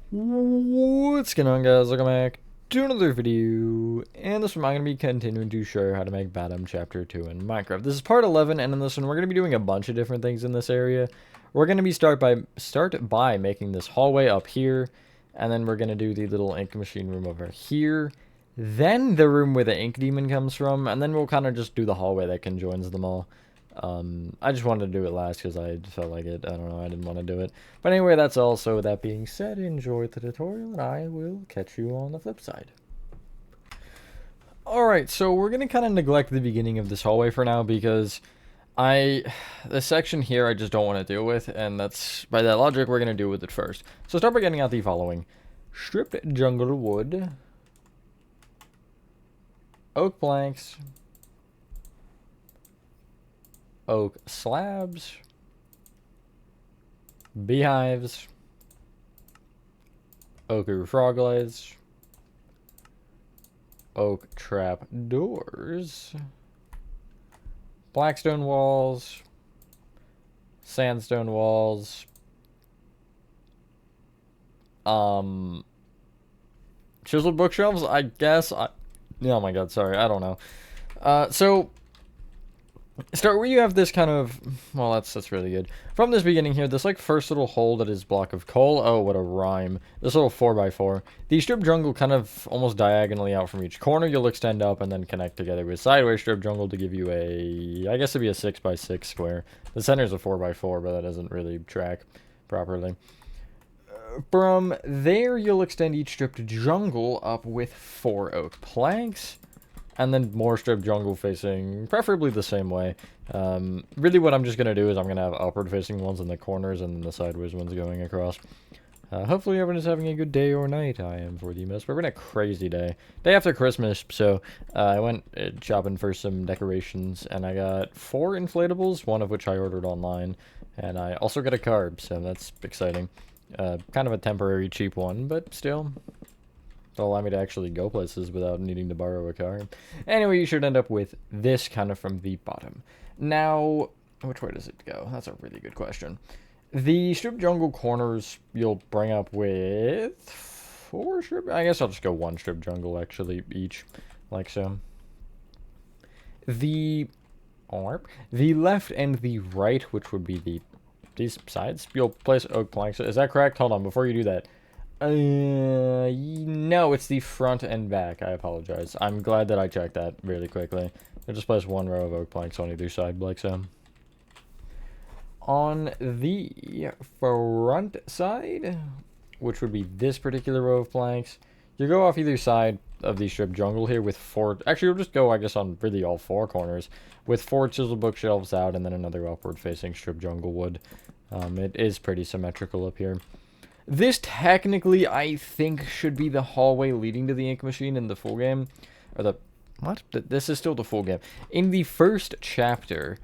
What's going on, guys? Welcome back to another video, and this one I'm going to be continuing to show you how to make Bottom Chapter 2 in Minecraft. This is part 11, and in this one we're going to be doing a bunch of different things in this area. We're going to be start by making this hallway up here, and then we're going to do the little ink machine room over here, then the room where the ink demon comes from, and then we'll kind of just do the hallway that conjoins them all. I just wanted to do it last because I felt like it. I don't know, I didn't want to do it. But anyway, that's all. So with that being said, enjoy the tutorial, and I will catch you on the flip side. Alright, so we're going to kind of neglect the beginning of this hallway for now because the section here I just don't want to deal with, and that's, by that logic, we're going to deal with it first. So start by getting out the following. Stripped jungle wood, oak planks, oak slabs, beehives, ochre frog legs, oak trap doors, blackstone walls, sandstone walls, chiseled bookshelves, I guess. Oh my god, sorry, I don't know. So start where you have this kind of, well, that's really good. From this beginning here, this like first little hole that is block of coal. Oh, what a rhyme. This little 4x4. The strip jungle kind of almost diagonally out from each corner. You'll extend up and then connect together with sideways strip jungle to give you a, I guess it'd be a 6x6 square. The center is a 4x4, but that doesn't really track properly. From there, you'll extend each stripped jungle up with 4 oak planks. And then more strip jungle facing, preferably the same way. Really what I'm just going to do is I'm going to have upward facing ones in the corners and then the sideways ones going across. Hopefully everyone is having a good day or night. I am for the most. We're having a crazy day. Day after Christmas, so I went shopping for some decorations, and I got 4 inflatables, one of which I ordered online. And I also got a carb, so that's exciting. Kind of a temporary cheap one, but still. It'll allow me to actually go places without needing to borrow a car. Anyway, you should end up with this kind of from the bottom. Now, which way does it go? That's a really good question. The strip jungle corners you'll bring up with 4 strip. I guess I'll just go 1 strip jungle actually each, like so. The left and the right, which would be these sides, you'll place oak planks. Is that correct? Hold on, before you do that. No, it's the front and back. I apologize. I'm glad that I checked that really quickly. I'll just place 1 row of oak planks on either side, like so. On the front side, which would be this particular row of planks, you go off either side of the strip jungle here with 4. Actually, you'll just go, I guess, on really all 4 corners with 4 chiseled bookshelves out and then another upward facing strip jungle wood. It is pretty symmetrical up here. This technically, I think, should be the hallway leading to the ink machine in the full game. Or the... What? This is still the full game. In the first chapter.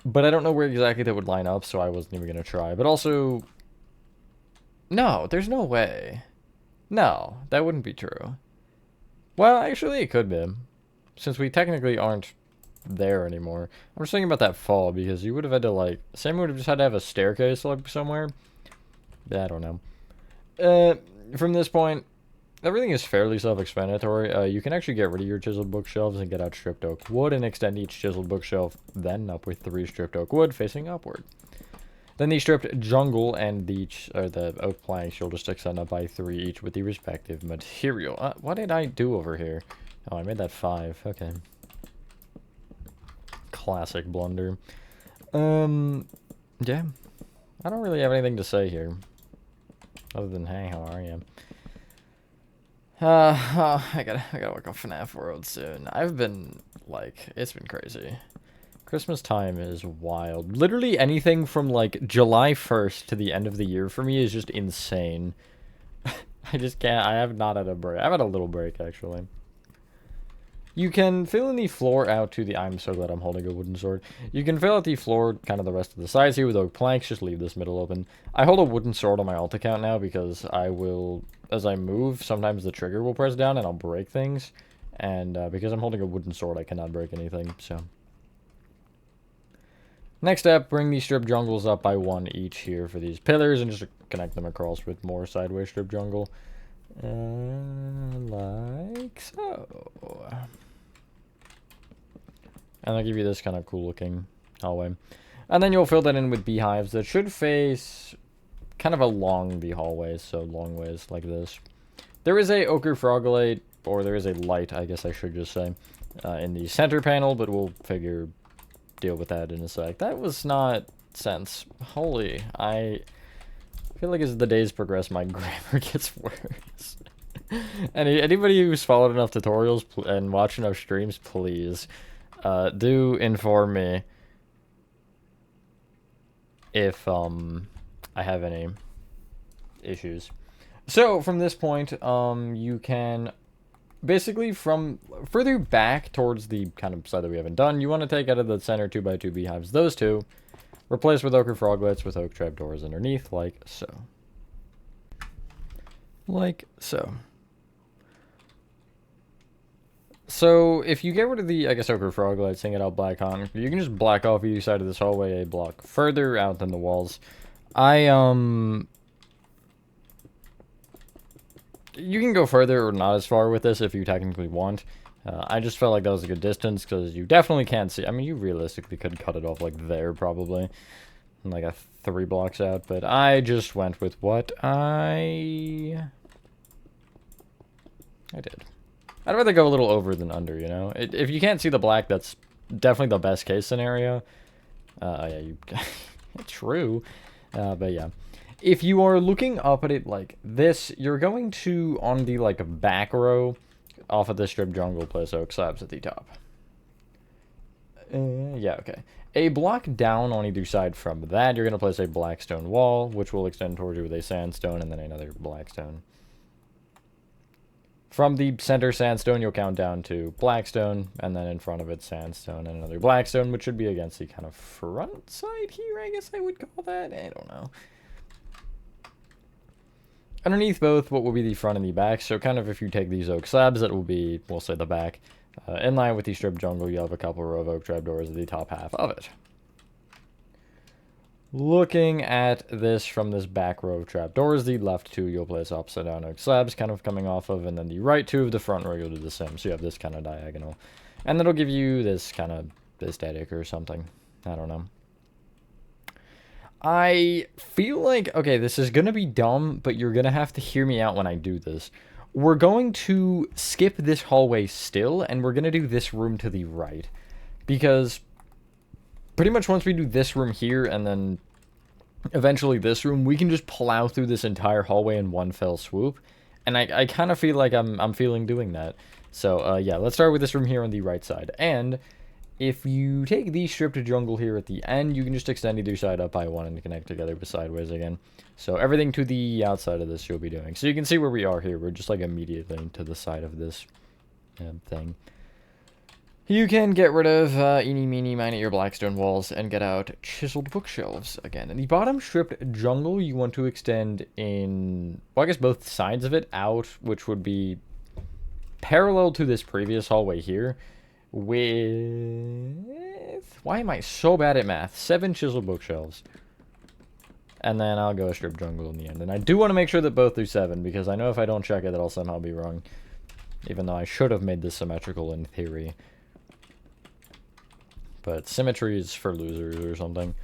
But I don't know where exactly that would line up, so I wasn't even going to try. But also... No, there's no way. No, that wouldn't be true. Well, actually, it could be. Since we technically aren't there anymore. I'm just thinking about that fall, because you would have had to, like... Sam would have just had to have a staircase, like, somewhere. I don't know. From this point, everything is fairly self-explanatory. You can actually get rid of your chiseled bookshelves and get out stripped oak wood and extend each chiseled bookshelf then up with 3 stripped oak wood facing upward. Then the stripped jungle and the oak planks you'll just extend up by 3 each with the respective material. What did I do over here? Oh, I made that 5. Okay. Classic blunder. Yeah. I don't really have anything to say here. Other than, hey, how are you? I gotta work on FNAF World soon. I've been, like, it's been crazy. Christmas time is wild. Literally anything from, like, July 1st to the end of the year for me is just insane. I just can't, I have not had a break. I've had a little break, actually. You can fill in the floor out to the... I'm so glad I'm holding a wooden sword. You can fill out the floor, kind of the rest of the sides here with oak planks. Just leave this middle open. I hold a wooden sword on my alt account now because I will... As I move, sometimes the trigger will press down and I'll break things. And because I'm holding a wooden sword, I cannot break anything, so... Next step, bring these strip jungles up by 1 each here for these pillars and just connect them across with more sideways strip jungle. Like so. And I'll give you this kind of cool looking hallway. And then you'll fill that in with beehives that should face kind of along the hallways, so long ways like this. There is a ochre frog light, or there is a light, I guess I should just say, in the center panel, but we'll deal with that in a sec. That was not sense. Holy, I feel like as the days progress, my grammar gets worse. Anybody who's followed enough tutorials and watched enough streams, please do inform me if I have any issues. So from this point, you can basically from further back towards the kind of side that we haven't done, you want to take out of the center 2x2 beehives, those two, replace with ochre froglets with oak trapdoors underneath, like so. Like so. So if you get rid of the, I guess, ochre froglights, hang it out black on, you can just black off either side of this hallway a block further out than the walls. You can go further or not as far with this if you technically want. I just felt like that was a good distance because you definitely can't see. I mean, you realistically could cut it off like there probably. Like a 3 blocks out. But I just went with what I did. I'd rather go a little over than under, you know? If you can't see the black, that's definitely the best case scenario. Yeah, true. But yeah. If you are looking up at it like this, you're going to, on the, like, back row, off of the strip jungle, place oak slabs at the top. Yeah, okay. A block down on either side from that, you're going to place a black stone wall, which will extend towards you with a sandstone, and then another black stone. From the center sandstone, you'll count down to blackstone, and then in front of it, sandstone, and another blackstone, which should be against the kind of front side here, I guess I would call that. I don't know. Underneath both, what will be the front and the back, so kind of if you take these oak slabs, that will be, we'll say, the back. In line with the strip jungle, you have a couple row of oak trapdoors at the top half of it. Looking at this from this back row of trapdoors, the left 2 you'll place upside down oak slabs kind of coming off of, and then the right 2 of the front row you'll do the same, so you have this kind of diagonal. And that'll give you this kind of aesthetic or something. I don't know. I feel like, okay, this is going to be dumb, but you're going to have to hear me out when I do this. We're going to skip this hallway still, and we're going to do this room to the right. Because pretty much once we do this room here, and then eventually this room, we can just plow through this entire hallway in one fell swoop. And I kind of feel like I'm feeling doing that. So, yeah, let's start with this room here on the right side. And if you take the stripped jungle here at the end, you can just extend either side up by 1 and connect together with sideways again. So everything to the outside of this you'll be doing. So you can see where we are here. We're just like immediately to the side of this thing. You can get rid of eeny, meeny, miny, your blackstone walls and get out chiseled bookshelves again. In the bottom stripped jungle, you want to extend in, well, I guess both sides of it out, which would be parallel to this previous hallway here. With, why am I so bad at math? 7 chiseled bookshelves. And then I'll go strip jungle in the end. And I do want to make sure that both do 7, because I know if I don't check it, that I'll somehow be wrong. Even though I should have made this symmetrical in theory. But symmetry is for losers or something.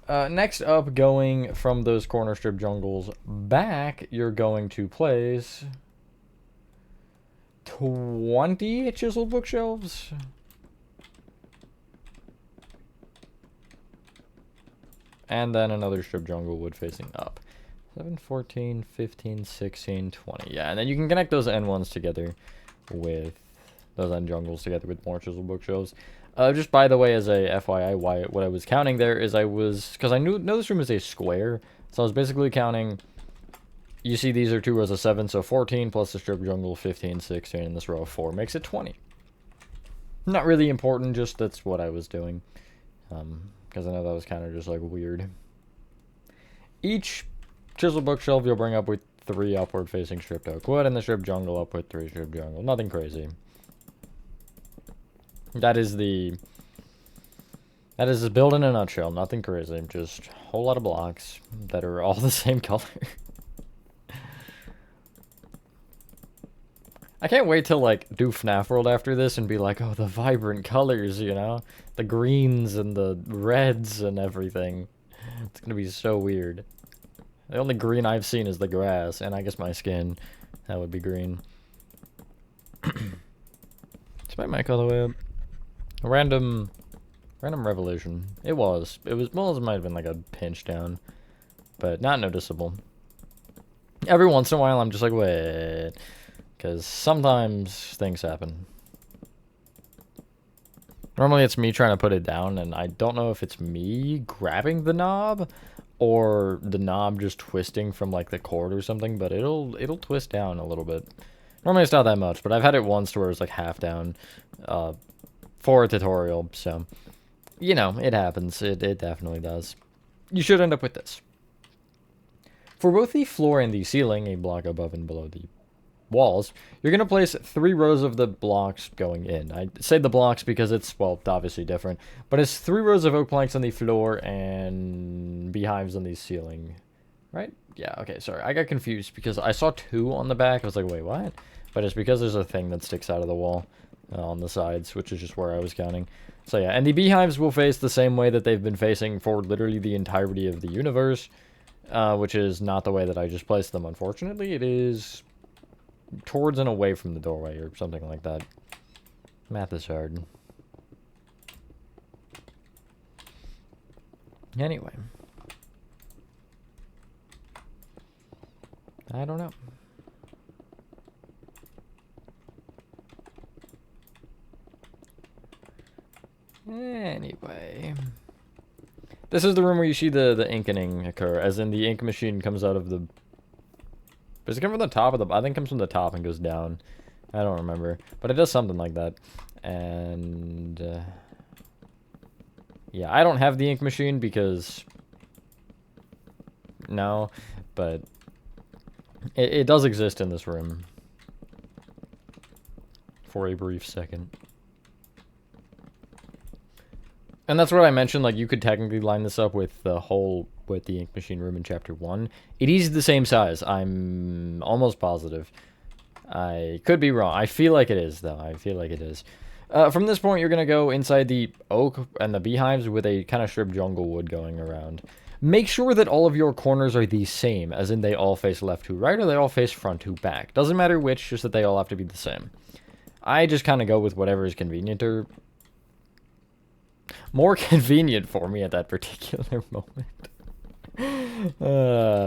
Next up, going from those corner strip jungles back, you're going to place 20 chiseled bookshelves. And then another strip jungle wood facing up. 7, 14, 15, 16, 20. Yeah, and then you can connect those end ones together with those end jungles together with more chiseled bookshelves. Just by the way, as a FYI, what I was counting there is because I know this room is a square, so I was basically counting. You see these are 2 rows of 7, so 14 plus the strip jungle, 15, 16, and this row of 4 makes it 20. Not really important, just that's what I was doing. Because I know that was kind of just like weird. Each chisel bookshelf you'll bring up with 3 upward facing stripped oak wood, and the strip jungle up with 3 strip jungle. Nothing crazy. That is the That is a build in a nutshell. Nothing crazy. Just a whole lot of blocks that are all the same color. I can't wait to, like, do FNAF World after this and be like, oh, the vibrant colors, you know? The greens and the reds and everything. It's gonna be so weird. The only green I've seen is the grass, and I guess my skin. That would be green. Is my mic all the way up? A random revolution. It was, well, it might have been like a pinch down, but not noticeable. Every once in a while, I'm just like, wait, because sometimes things happen. Normally, it's me trying to put it down, and I don't know if it's me grabbing the knob, or the knob just twisting from like the cord or something, but it'll twist down a little bit. Normally it's not that much, but I've had it once to where it's like half down for a tutorial, so you know, it happens. It definitely does. You should end up with this. For both the floor and the ceiling, a block above and below the walls, you're going to place 3 rows of the blocks going in. I say the blocks because it's, well, obviously different, but it's 3 rows of oak planks on the floor and beehives on the ceiling, right? Yeah, okay, sorry. I got confused because I saw 2 on the back. I was like, wait, what? But it's because there's a thing that sticks out of the wall on the sides, which is just where I was counting. So yeah, and the beehives will face the same way that they've been facing for literally the entirety of the universe, which is not the way that I just placed them, unfortunately. It is towards and away from the doorway or something like that. Math is hard. Anyway. I don't know. Anyway. This is the room where you see the inking occur, as in the ink machine comes out of the... Does it come from the top of the... I think it comes from the top and goes down. I don't remember. But it does something like that. And... yeah, I don't have the ink machine because... no, but... It does exist in this room. For a brief second. And that's what I mentioned, like, you could technically line this up with the ink machine room in Chapter 1. It is the same size. I'm almost positive. I could be wrong. I feel like it is, though. I feel like it is. From this point, you're going to go inside the oak and the beehives with a kind of stripped jungle wood going around. Make sure that all of your corners are the same, as in they all face left to right or they all face front to back. Doesn't matter which, just that they all have to be the same. I just kind of go with whatever is convenient or... more convenient for me at that particular moment.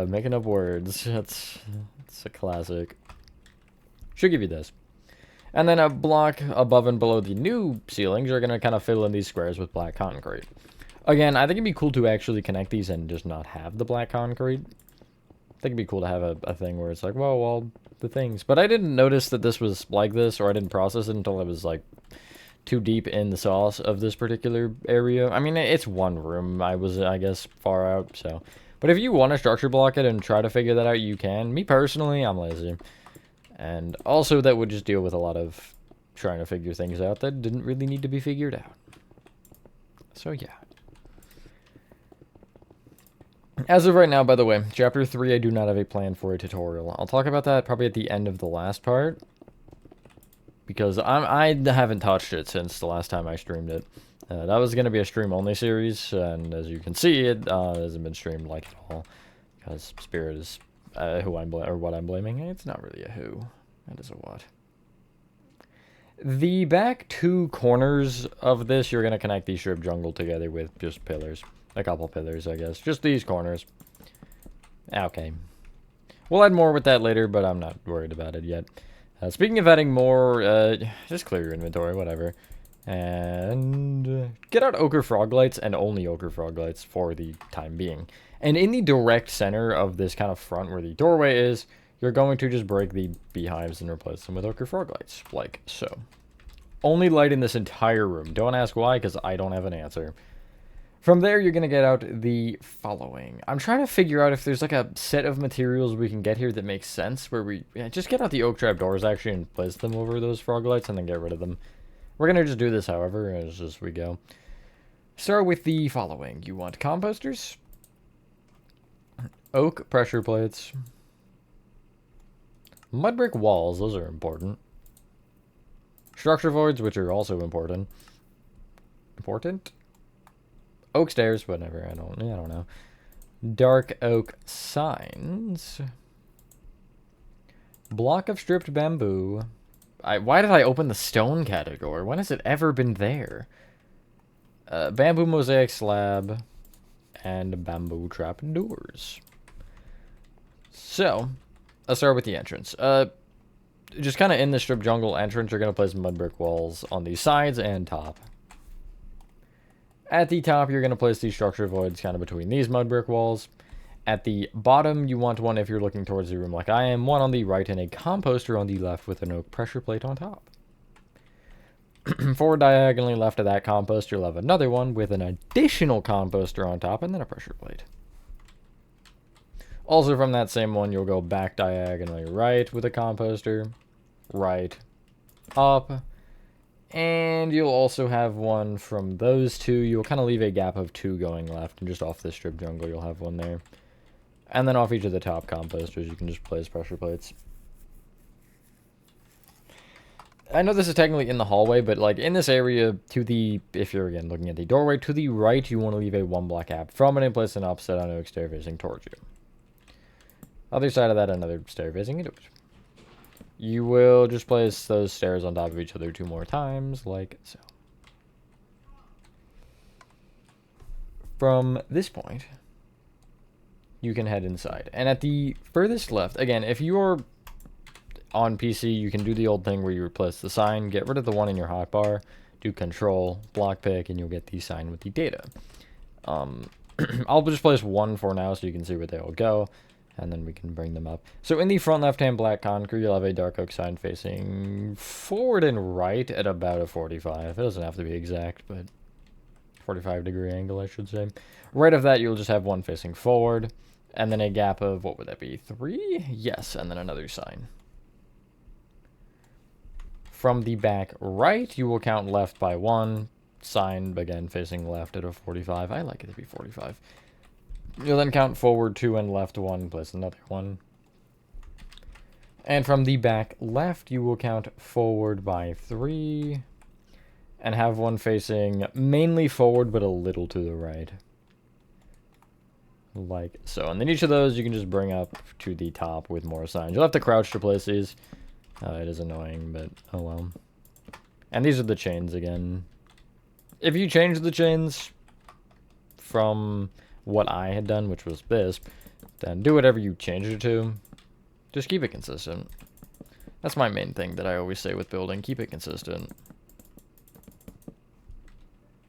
Making up words. That's a classic. Should give you this. And then a block above and below the new ceilings are going to kind of fill in these squares with black concrete. Again, I think it'd be cool to actually connect these and just not have the black concrete. I think it'd be cool to have a thing where it's like, well, all the things. But I didn't notice that this was like this, or I didn't process it until I was like too deep in the sauce of this particular area. I mean, it's one room. I was, I guess, far out, so. But if you want to structure block it and try to figure that out, you can. Me personally, I'm lazy. And also, that would just deal with a lot of trying to figure things out that didn't really need to be figured out. So, yeah. As of right now, by the way, Chapter 3, I do not have a plan for a tutorial. I'll talk about that probably at the end of the last part. Because I haven't touched it since the last time I streamed it. That was going to be a stream-only series, and as you can see, it hasn't been streamed like at all. Because Spirit is what I'm blaming. It's not really a who. That is a what. The back 2 corners of this, you're going to connect the strip jungle together with just pillars. A couple pillars, I guess. Just these corners. Okay. We'll add more with that later, but I'm not worried about it yet. Speaking of adding more, just clear your inventory, whatever. And get out ochre frog lights and only ochre frog lights for the time being. And in the direct center of this kind of front where the doorway is, you're going to just break the beehives and replace them with ochre frog lights, like so. Only light in this entire room. Don't ask why, because I don't have an answer. From there, you're going to get out the following. I'm trying to figure out if there's like a set of materials we can get here that makes sense, where we just get out the oak trap doors actually and place them over those frog lights and then get rid of them. We're going to just do this, however, as we go. Start with the following. You want composters, oak pressure plates, mud brick walls, those are important. Structure voids, which are also important. Oak stairs, whatever, I don't know. Dark oak signs. Block of stripped bamboo. Why did I open the stone category? When has it ever been there? Bamboo mosaic slab. And bamboo trap doors. So, let's start with the entrance. Just kind of in the strip jungle entrance, you're going to place mud brick walls on the sides and top. At the top, you're going to place these structure voids kind of between these mud brick walls. At the bottom, you want one if you're looking towards the room like I am, one on the right and a composter on the left with an oak pressure plate on top. Forward diagonally left of that composter, you'll have another one with an additional composter on top and then a pressure plate. Also from that same one, you'll go back diagonally right with a composter, right, up, and you'll also have one from those two. You'll kind of leave a gap of 2 going left, and just off this strip jungle, you'll have one there. And then off each of the top composters, you can just place pressure plates. I know this is technically in the hallway, but like in this area to the, if you're again looking at the doorway, to the right, you want to leave a 1 block gap from it and place an opposite on oak stair facing towards you. Other side of that, another stair facing into it. You will just place those stairs on top of each other 2 more times, like so. From this point, you can head inside. And at the furthest left, again, if you're on PC, you can do the old thing where you replace the sign, get rid of the one in your hotbar, do control, block pick, and you'll get the sign with the data. I'll just place 1 for now so you can see where they all go, and then we can bring them up. So in the front left-hand black concrete, you'll have a dark oak sign facing forward and right at about a 45. It doesn't have to be exact, but 45-degree angle, I should say. Right of that, you'll just have 1 facing forward, and then a gap of, what would that be, 3? Yes, and then another sign. From the back right, you will count left by 1. Sign, again, facing left at a 45. I like it to be 45. You'll then count forward 2 and left 1, place another 1. And from the back left, you will count forward by 3. And have 1 facing mainly forward, but a little to the right. Like so. And then each of those you can just bring up to the top with more signs. You'll have to crouch to place these. It is annoying, but oh well. And these are the chains again. If you change the chains from what I had done, which was this, then do whatever you changed it to. Just keep it consistent. That's my main thing that I always say with building. Keep it consistent.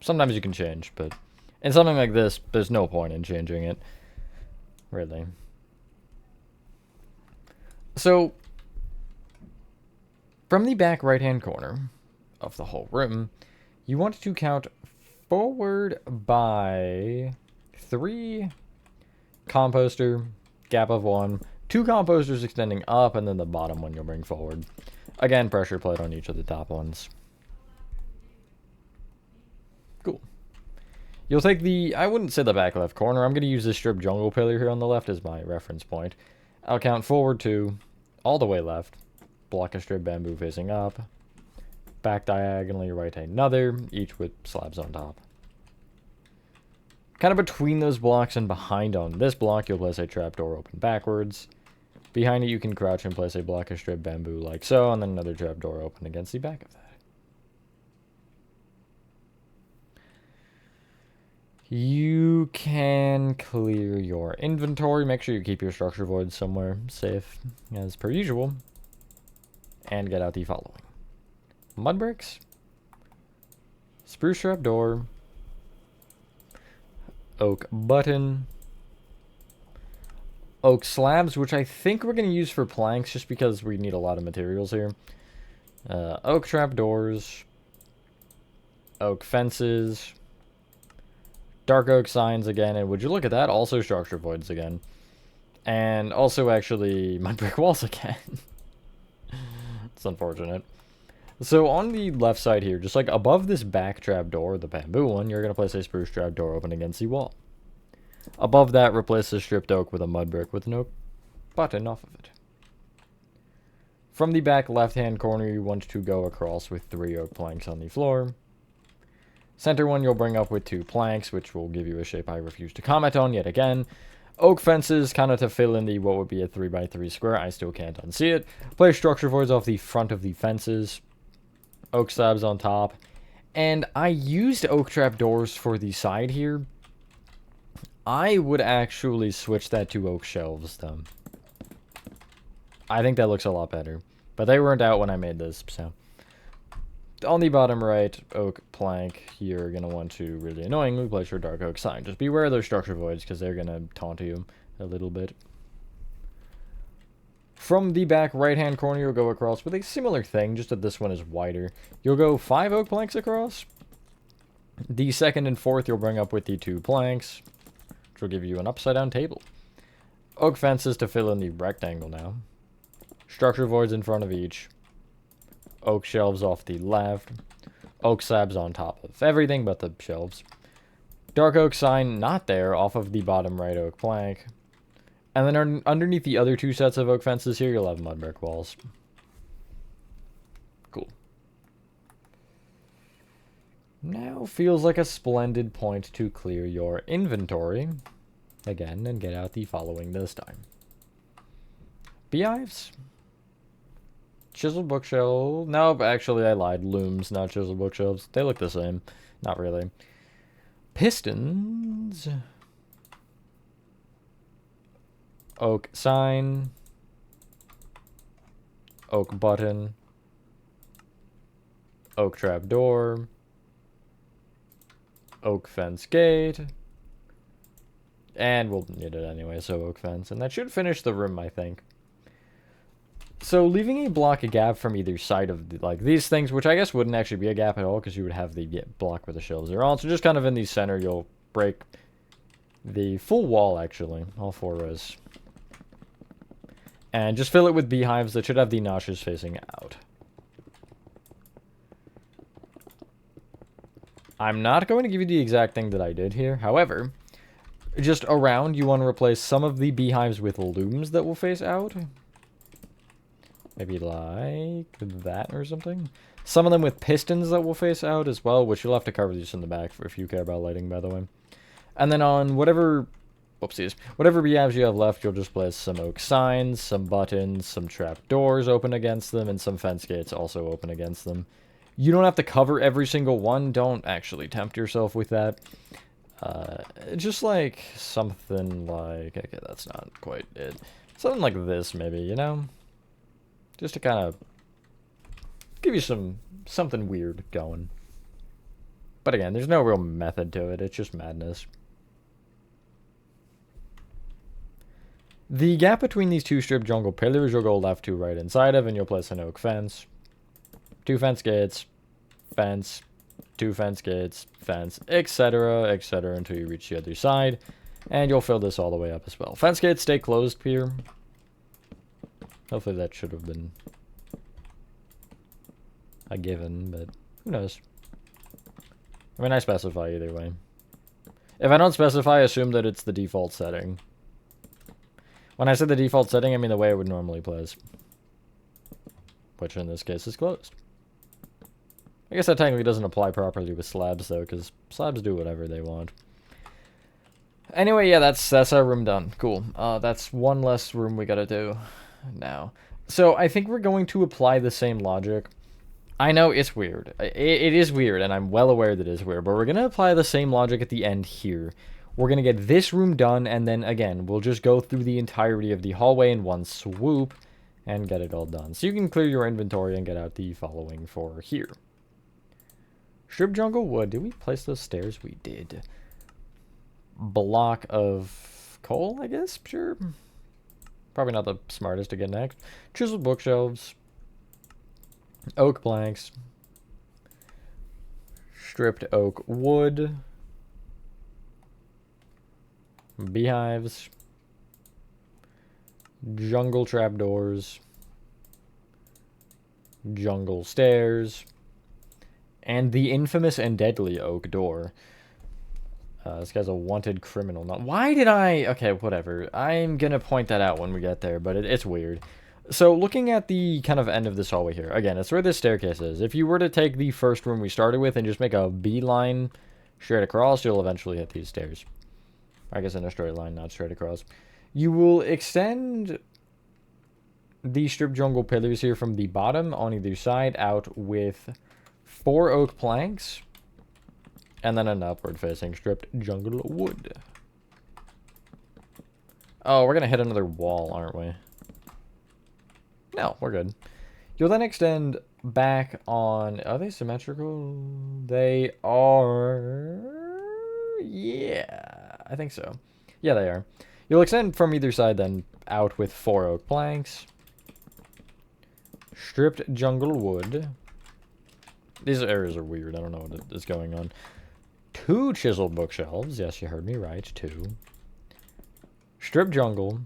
Sometimes you can change, but in something like this, there's no point in changing it. Really. So, from the back right-hand corner of the whole room, you want to count forward by 3, composter, gap of 1, 2 composters extending up, and then the bottom one you'll bring forward. Again, pressure plate on each of the top ones. Cool. You'll take the, I wouldn't say the back left corner. I'm going to use this strip jungle pillar here on the left as my reference point. I'll count forward 2, all the way left. Block a strip bamboo facing up. Back diagonally right another, each with slabs on top. Kind of between those blocks and behind on this block, you'll place a trapdoor open backwards. Behind it, you can crouch and place a block of strip bamboo like so, and then another trapdoor open against the back of that. You can clear your inventory. Make sure you keep your structure voids somewhere safe, as per usual. And get out the following. Mud bricks. Spruce trap door. Oak button. Oak slabs, which I think we're going to use for planks just because we need a lot of materials here. Oak trap doors. Oak fences. Dark oak signs again, and would you look at that, also structure voids again. And also actually mud brick walls again. It's unfortunate. So on the left side here, just like above this back trapdoor, the bamboo one, you're going to place a spruce trapdoor open against the wall. Above that, replace the stripped oak with a mud brick with an oak button off of it. From the back left-hand corner, you want to go across with 3 oak planks on the floor. Center one you'll bring up with 2 planks, which will give you a shape I refuse to comment on yet again. Oak fences, kind of to fill in the what would be a 3x3 square. I still can't unsee it. Place structure voids off the front of the fences. Oak slabs on top. And I used oak trap doors for the side here. I would actually switch that to oak shelves, though. I think that looks a lot better. But they weren't out when I made this, so. On the bottom right, oak plank, you're going to want to, really annoyingly, place your dark oak sign. Just beware of those structure voids, because they're going to taunt you a little bit. From the back right-hand corner, you'll go across with a similar thing, just that this one is wider. You'll go 5 oak planks across. The second and fourth you'll bring up with the 2 planks, which will give you an upside-down table. Oak fences to fill in the rectangle now. Structure voids in front of each. Oak shelves off the left. Oak slabs on top of everything but the shelves. Dark oak sign not there off of the bottom right oak plank. And then underneath the other 2 sets of oak fences here, you'll have mud brick walls. Cool. Now feels like a splendid point to clear your inventory again and get out the following this time. Beehives. Chiseled bookshelf. Nope, actually I lied. Looms, not chiseled bookshelves. They look the same. Not really. Pistons. Oak sign. Oak button. Oak trap door. Oak fence gate. And we'll need it anyway, so oak fence. And that should finish the room, I think. So leaving a block a gap from either side of like these things, which I guess wouldn't actually be a gap at all because you would have the block where the shelves are on. So just kind of in the center, you'll break the full wall actually, all 4 rows. And just fill it with beehives that should have the notches facing out. I'm not going to give you the exact thing that I did here. However, just around, you want to replace some of the beehives with looms that will face out. Maybe like that or something. Some of them with pistons that will face out as well, which you'll have to cover these in the back for if you care about lighting, by the way. And then on whatever, whoopsies, whatever beehives you have left, you'll just place some oak signs, some buttons, some trap doors open against them, and some fence gates also open against them. You don't have to cover every single one. Don't actually tempt yourself with that. Just like something like, okay, that's not quite it. Something like this, maybe, you know? Just to kind of give you something weird going. But again, there's no real method to it. It's just madness. The gap between these 2 strip jungle pillars you'll go left to right inside of, and you'll place an oak fence. 2 fence gates, fence, 2 fence gates, fence, etc., etc., until you reach the other side. And you'll fill this all the way up as well. Fence gates stay closed here. Hopefully that should have been a given, but who knows. I mean, I specify either way. If I don't specify, assume that it's the default setting. When I said the default setting, I mean the way it would normally place. Which in this case is closed. I guess that technically doesn't apply properly with slabs though, because slabs do whatever they want. Anyway, yeah, that's our room done. Cool. That's one less room we gotta do now. So I think we're going to apply the same logic. I know it's weird. It is weird, and I'm well aware that it is weird, but we're going to apply the same logic at the end here. We're going to get this room done, and then, again, we'll just go through the entirety of the hallway in one swoop and get it all done. So you can clear your inventory and get out the following for here. Strip jungle wood. Did we place those stairs? We did. Block of coal, I guess? Sure. Probably not the smartest to get next. Chiseled bookshelves. Oak planks. Stripped oak wood. Beehives. Jungle trapdoors. jungle stairs, and the infamous and deadly oak door. This guy's a wanted criminal. Not why did I? Okay, whatever. I'm gonna point that out when we get there, but it's weird. So looking at the kind of end of this hallway here, again, it's where this staircase is. If you were to take the first room we started with and just make a beeline straight across, you'll eventually hit these stairs. I guess in a straight line, not straight across. You will extend the strip jungle pillars here from the bottom on either side out with 4 oak planks. And then an upward-facing stripped jungle wood. Oh, we're going to hit another wall, aren't we? No, we're good. You'll then extend back on... Are they symmetrical? They are... Yeah, I think so. Yeah, they are. You'll extend from either side then out with 4 oak planks. Stripped jungle wood. These areas are weird. I don't know what is going on. 2 chiseled bookshelves. Yes, you heard me right. 2. Strip jungle.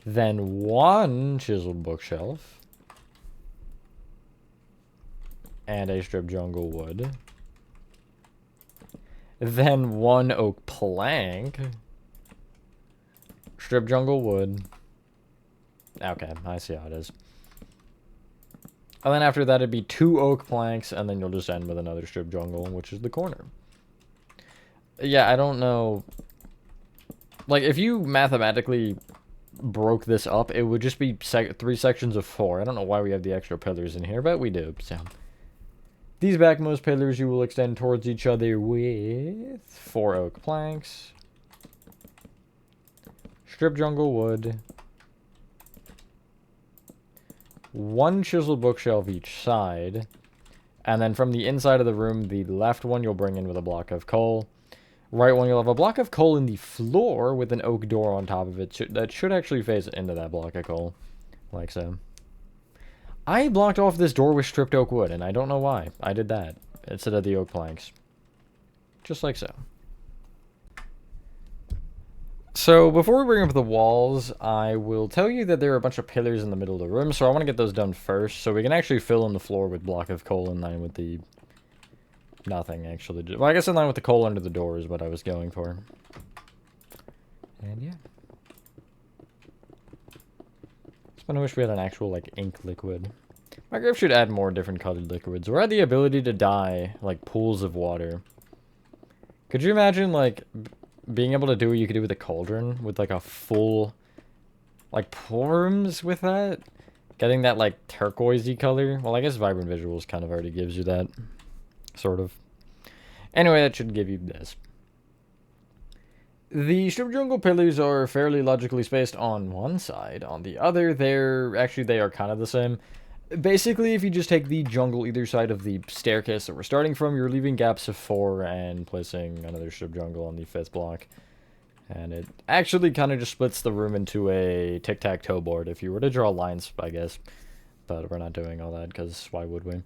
Then 1 chiseled bookshelf. And a strip jungle wood. Then 1 oak plank. Strip jungle wood. Okay, I see how it is. And then after that, it'd be 2 oak planks, and then you'll just end with another strip jungle, which is the corner. Yeah, I don't know. Like, if you mathematically broke this up, it would just be 3 sections of 4. I don't know why we have the extra pillars in here, but we do, so. These backmost pillars you will extend towards each other with 4 oak planks. Strip jungle wood. 1 chiseled bookshelf each side. And then from the inside of the room, the left one you'll bring in with a block of coal. Right one you'll have a block of coal in the floor with an oak door on top of it. That should actually face into that block of coal. Like so. I blocked off this door with stripped oak wood, and I don't know why. I did that instead of the oak planks. Just like so. So, before we bring up the walls, I will tell you that there are a bunch of pillars in the middle of the room, so I want to get those done first, so we can actually fill in the floor with block of coal in line with the... Nothing, actually. Well, I guess in line with the coal under the door is what I was going for. And yeah. I wish we had an actual, like, ink liquid. Minecraft should add more different colored liquids, or add the ability to dye, like, pools of water. Could you imagine, like... being able to do what you could do with a cauldron, with like a full, like rooms with that, getting that like turquoisey color. Well, I guess Vibrant Visuals kind of already gives you that, sort of. Anyway, that should give you this. The strip jungle pillars are fairly logically spaced on one side. On the other, they are kind of the same. Basically, if you just take the jungle either side of the staircase that we're starting from, you're leaving gaps of 4 and placing another strip jungle on the 5th block. And it actually kind of just splits the room into a tic-tac-toe board if you were to draw lines, I guess. But we're not doing all that, because why would we?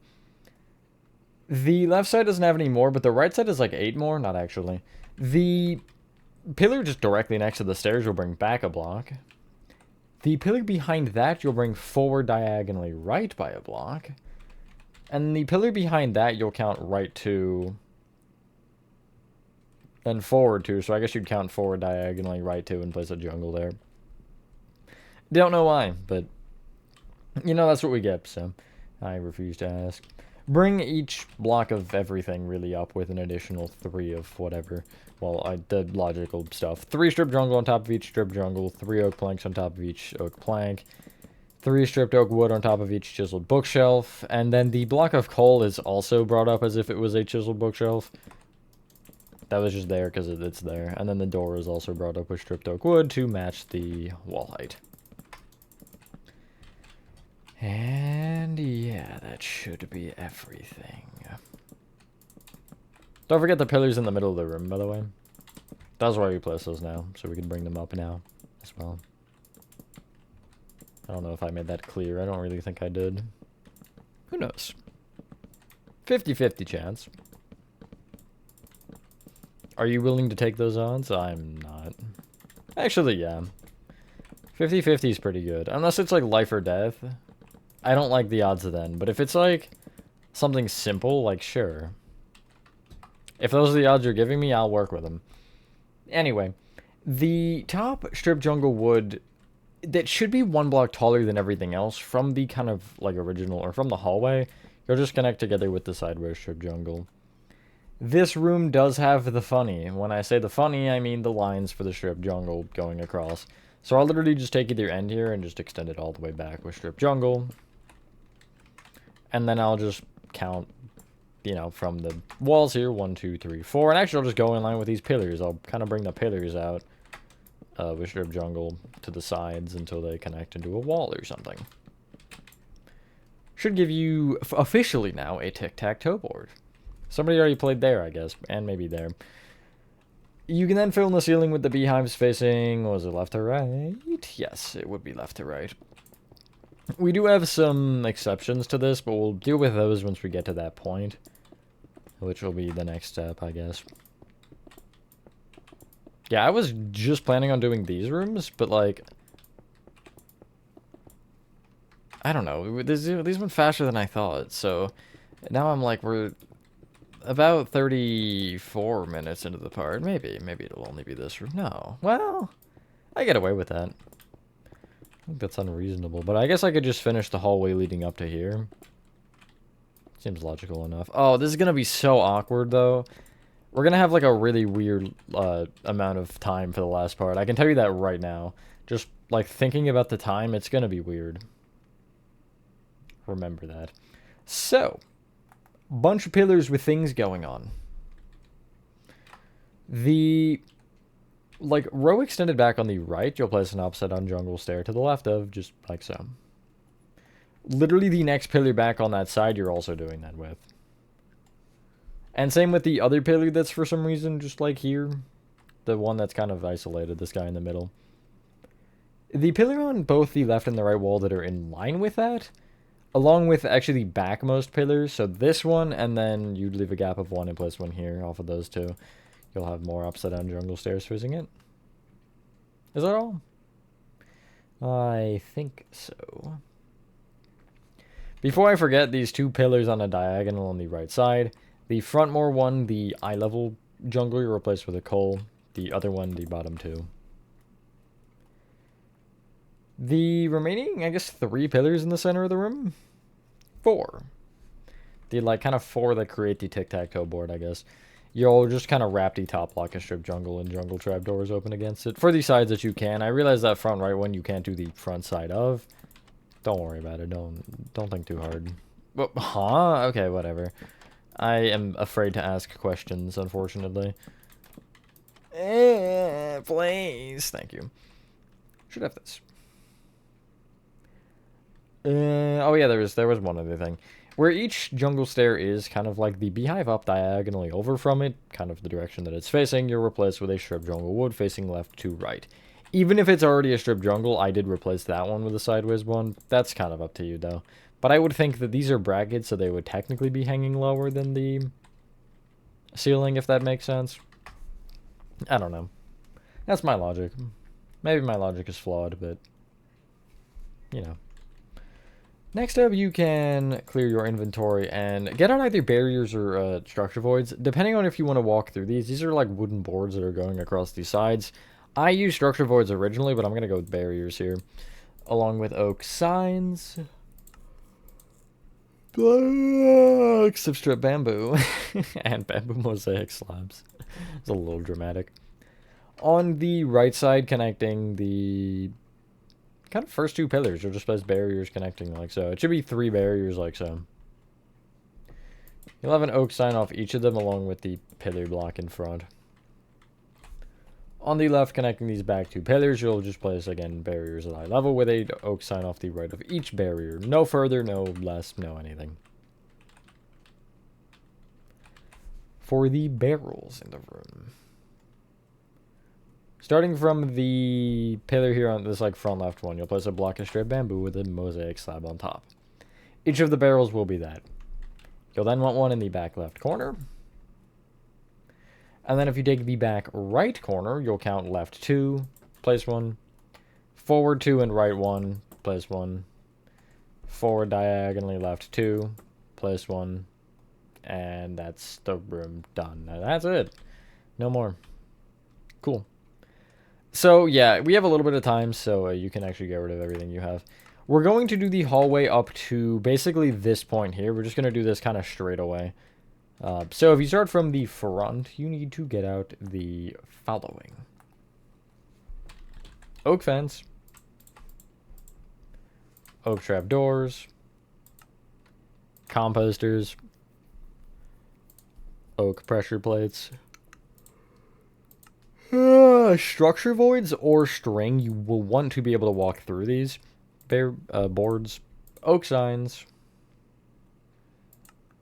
The left side doesn't have any more, but the right side is like 8 more. Not actually. The pillar just directly next to the stairs will bring back a block. The pillar behind that, you'll bring forward diagonally right by a block. And the pillar behind that, you'll count right 2. Then forward 2, so I guess you'd count forward diagonally right 2 and place a jungle there. Don't know why, but... you know, that's what we get, so... I refuse to ask. Bring each block of everything really up with an additional 3 of whatever. Well, I did logical stuff. 3 strip jungle on top of each strip jungle. 3 oak planks on top of each oak plank. 3 stripped oak wood on top of each chiseled bookshelf. And then the block of coal is also brought up as if it was a chiseled bookshelf. That was just there because it's there. And then the door is also brought up with stripped oak wood to match the wall height. And yeah, that should be everything. Don't forget the pillars in the middle of the room, by the way. That's why we place those now, so we can bring them up now as well. I don't know if I made that clear. I don't really think I did. Who knows? 50-50 chance. Are you willing to take those odds? I'm not. Actually, yeah. 50-50 is pretty good. Unless it's like life or death. I don't like the odds then. But if it's like something simple, like sure. If those are the odds you're giving me, I'll work with them. Anyway, the top strip jungle would... that should be one block taller than everything else from the kind of like original, or from the hallway. You'll just connect together with the sideways strip jungle. This room does have the funny. When I say the funny, I mean the lines for the strip jungle going across. So I'll literally just take either end here and just extend it all the way back with strip jungle. And then I'll just count, you know, from the walls here. 1, 2, 3, 4. And actually I'll just go in line with these pillars. I'll kind of bring the pillars out with strip jungle to the sides until they connect into a wall or something. Should give you, officially now, a tic-tac-toe board. Somebody already played there, I guess, and maybe there. You can then fill in the ceiling with the beehives facing, was it left to right? Yes, it would be left to right. We do have some exceptions to this, but we'll deal with those once we get to that point. Which will be the next step, I guess. Yeah, I was just planning on doing these rooms, but like... I don't know, these went faster than I thought, so... Now I'm like, we're... about 34 minutes into the part. Maybe it'll only be this room. No. Well, I get away with that. I think that's unreasonable. But I guess I could just finish the hallway leading up to here. Seems logical enough. Oh, this is going to be so awkward, though. We're going to have, like, a really weird amount of time for the last part. I can tell you that right now. Just, like, thinking about the time, it's going to be weird. Remember that. So... bunch of pillars with things going on. The, like, row extended back on the right, you'll place an upside-down jungle stair to the left of, just like so. Literally the next pillar back on that side, you're also doing that with. And same with the other pillar that's for some reason just, like, here. The one that's kind of isolated, this guy in the middle. The pillar on both the left and the right wall that are in line with that... along with actually the backmost pillars, so this one, and then you'd leave a gap of 1 and place 1 here off of those 2. You'll have more upside-down jungle stairs facing it. Is that all? I think so. Before I forget, these 2 pillars on a diagonal on the right side. The frontmore one, the eye-level jungle, you replace with a coal. The other one, the bottom 2. The remaining, I guess, 3 pillars in the center of the room? 4. The, like, kind of 4 that create the tic-tac-toe board, I guess. You'll just kind of wrap the top block of strip jungle and jungle trapdoors open against it. For the sides that you can. I realize that front right one you can't do the front side of. Don't worry about it. Don't think too hard. But, huh? Okay, whatever. I am afraid to ask questions, unfortunately. Please. Thank you. Should have this. Oh yeah, there was one other thing. Where each jungle stair is kind of like the beehive up diagonally over from it, kind of the direction that it's facing, you're replaced with a strip jungle wood facing left to right. Even if it's already a strip jungle, I did replace that one with a sideways one. That's kind of up to you, though. But I would think that these are brackets, so they would technically be hanging lower than the ceiling, if that makes sense. I don't know. That's my logic. Maybe my logic is flawed, but, you know. Next up, you can clear your inventory and get on either barriers or structure voids, depending on if you want to walk through these. These are like wooden boards that are going across these sides. I used structure voids originally, but I'm going to go with barriers here, along with oak signs. Blocks of strip bamboo and bamboo mosaic slabs. It's a little dramatic. On the right side, connecting the kind of first 2 pillars, you'll just place barriers connecting like so. It should be 3 barriers like so. You'll have an oak sign off each of them along with the pillar block in front. On the left, connecting these back 2 pillars, you'll just place, again, barriers at eye level with a oak sign off the right of each barrier. No further, no less, no anything. For the barrels in the room. Starting from the pillar here on this, like, front left one, you'll place a block of straight bamboo with a mosaic slab on top. Each of the barrels will be that. You'll then want one in the back left corner. And then if you take the back right corner, you'll count left 2, place 1, Forward 2 and right 1, place 1. Forward diagonally left 2, place 1. And that's the room done. Now that's it. No more. Cool. So, yeah, we have a little bit of time, so you can actually get rid of everything you have. We're going to do the hallway up to basically this point here. We're just going to do this kind of straight away. So if you start from the front, you need to get out the following. Oak fence. Oak trap doors. Composters. Oak pressure plates. Structure voids or string, you will want to be able to walk through these boards. Oak signs.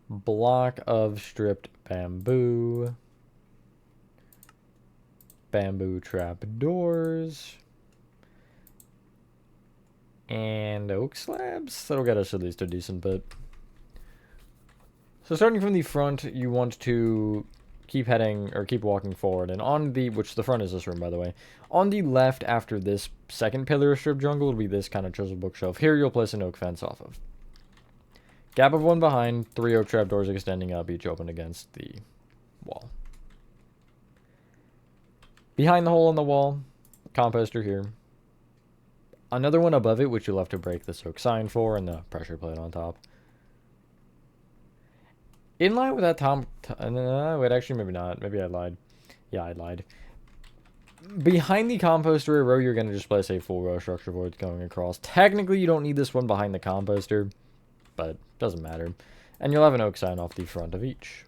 Block of stripped bamboo. Bamboo trap doors. And oak slabs. That'll get us at least a decent bit. So starting from the front, you want to keep heading, or keep walking forward, and on the, which the front is this room, by the way, on the left after this second pillar of strip jungle will be this kind of chisel bookshelf. Here you'll place an oak fence off of. Gap of 1 behind, 3 oak trapdoors extending up, each open against the wall. Behind the hole in the wall, composter here. Another one above it, which you'll have to break this oak sign for, and the pressure plate on top. In line with that wait, actually, maybe not. Maybe I lied. Yeah, I lied. Behind the composter row, you're going to just place a full row of structure voids going across. Technically, you don't need this one behind the composter, but doesn't matter. And you'll have an oak sign off the front of each.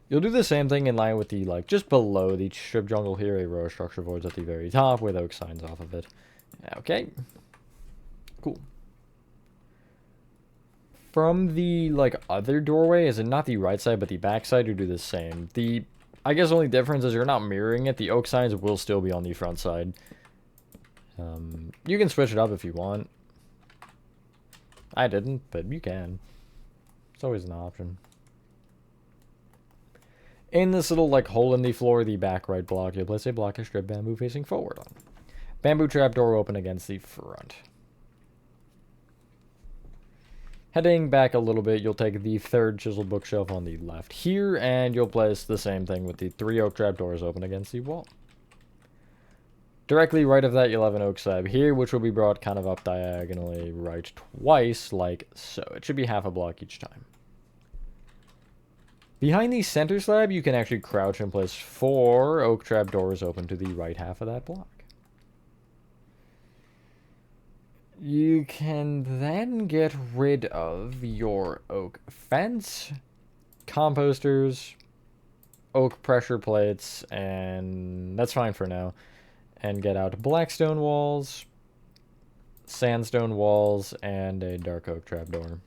You'll do the same thing in line with the, like, just below the strip jungle here, a row of structure voids at the very top with oak signs off of it. Okay. Cool. From the, like, other doorway, is it not the right side, but the back side, you do the same. The, I guess, only difference is you're not mirroring it. The oak signs will still be on the front side. You can switch it up if you want. I didn't, but you can. It's always an option. In this little, like, hole in the floor, the back right block, you'll place a block of strip bamboo facing forward on. Bamboo trapdoor open against the front. Heading back a little bit, you'll take the third chisel bookshelf on the left here, and you'll place the same thing with the 3 oak trapdoors open against the wall. Directly right of that, you'll have an oak slab here, which will be brought kind of up diagonally right twice, like so. It should be half a block each time. Behind the center slab, you can actually crouch and place 4 oak trapdoors open to the right half of that block. You can then get rid of your oak fence, composters, oak pressure plates, and that's fine for now. And get out blackstone walls, sandstone walls, and a dark oak trapdoor.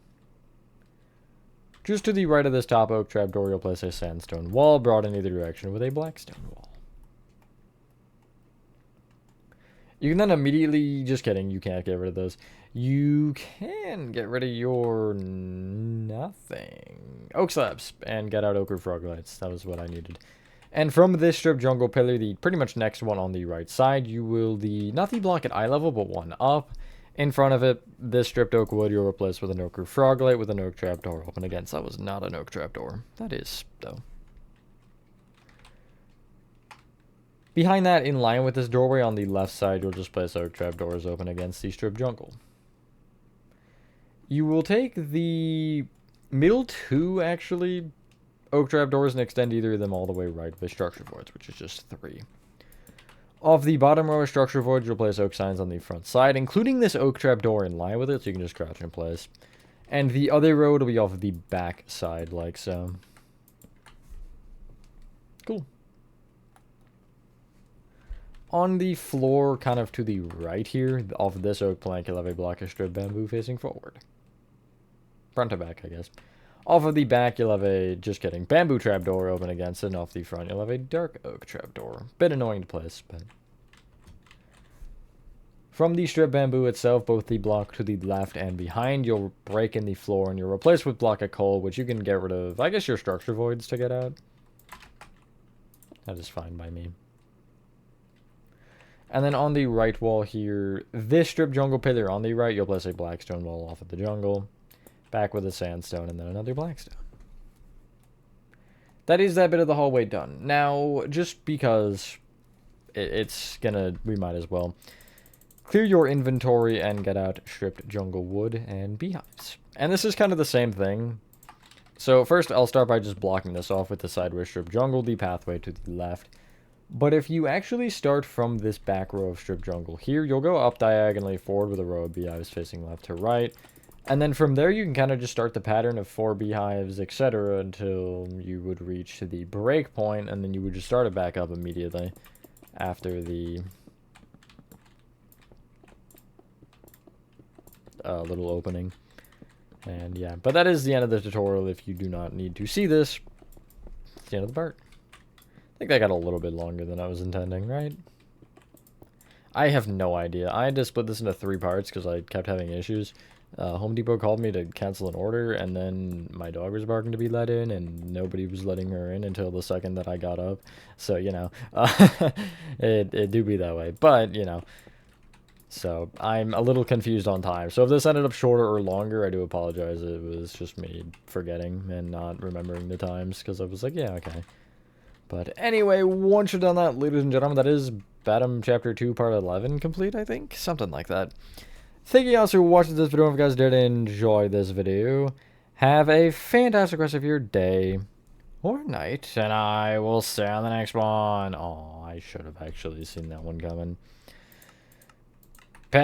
Just to the right of this top oak trapdoor, you'll place a sandstone wall brought in either direction with a blackstone wall. You can then immediately, just kidding, you can't get rid of those. You can get rid of your nothing. Oak slabs, and get out ochre frog lights. That was what I needed. And from this strip jungle pillar, the pretty much next one on the right side, you will not the block at eye level, but one up. In front of it, this stripped oak wood you'll replace with an ochre frog light with an oak trapdoor open against. That was not an oak trapdoor. That is, though. Behind that, in line with this doorway on the left side, you'll just place oak trapdoors open against the strip jungle. You will take the middle 2, actually, oak trapdoors and extend either of them all the way right with structure voids, which is just 3. Off the bottom row of structure voids, you'll place oak signs on the front side, including this oak trapdoor in line with it, so you can just crouch in place. And the other row will be off of the back side, like so. Cool. On the floor, kind of to the right here, off of this oak plank, you'll have a block of strip bamboo facing forward. Front to back, I guess. Off of the back, you'll have a, just kidding, bamboo trapdoor open against it, and off the front, you'll have a dark oak trapdoor. Bit annoying to place, but... From the strip bamboo itself, both the block to the left and behind, you'll break in the floor, and you'll replace with block of coal, which you can get rid of, I guess, your structure voids to get out. That is fine by me. And then on the right wall here, this strip jungle pillar on the right, you'll place a black stone wall off of the jungle. Back with a sandstone and then another black stone. That is that bit of the hallway done. Now, just because we might as well clear your inventory and get out stripped jungle wood and beehives. And this is kind of the same thing. So first, I'll start by just blocking this off with the sideways strip jungle, the pathway to the left. But if you actually start from this back row of strip jungle here, you'll go up diagonally forward with a row of beehives facing left to right. And then from there, you can kind of just start the pattern of 4 beehives, etc. until you would reach the break point, and then you would just start it back up immediately after the little opening. And yeah, but that is the end of the tutorial. If you do not need to see this, it's the end of the part. I think that got a little bit longer than I was intending, right? I have no idea. I had to split this into 3 parts because I kept having issues. Home Depot called me to cancel an order, and then my dog was barking to be let in, and nobody was letting her in until the second that I got up. So, you know, it do be that way. But, you know, so I'm a little confused on time. So if this ended up shorter or longer, I do apologize. It was just me forgetting and not remembering the times, because I was like, yeah, okay. But anyway, once you're done that, ladies and gentlemen, that is Batum Chapter 2, Part 11 complete, I think? Something like that. Thank you guys for watching this video. If you guys did enjoy this video, have a fantastic rest of your day or night, and I will see you on the next one. Oh, I should have actually seen that one coming. Peace.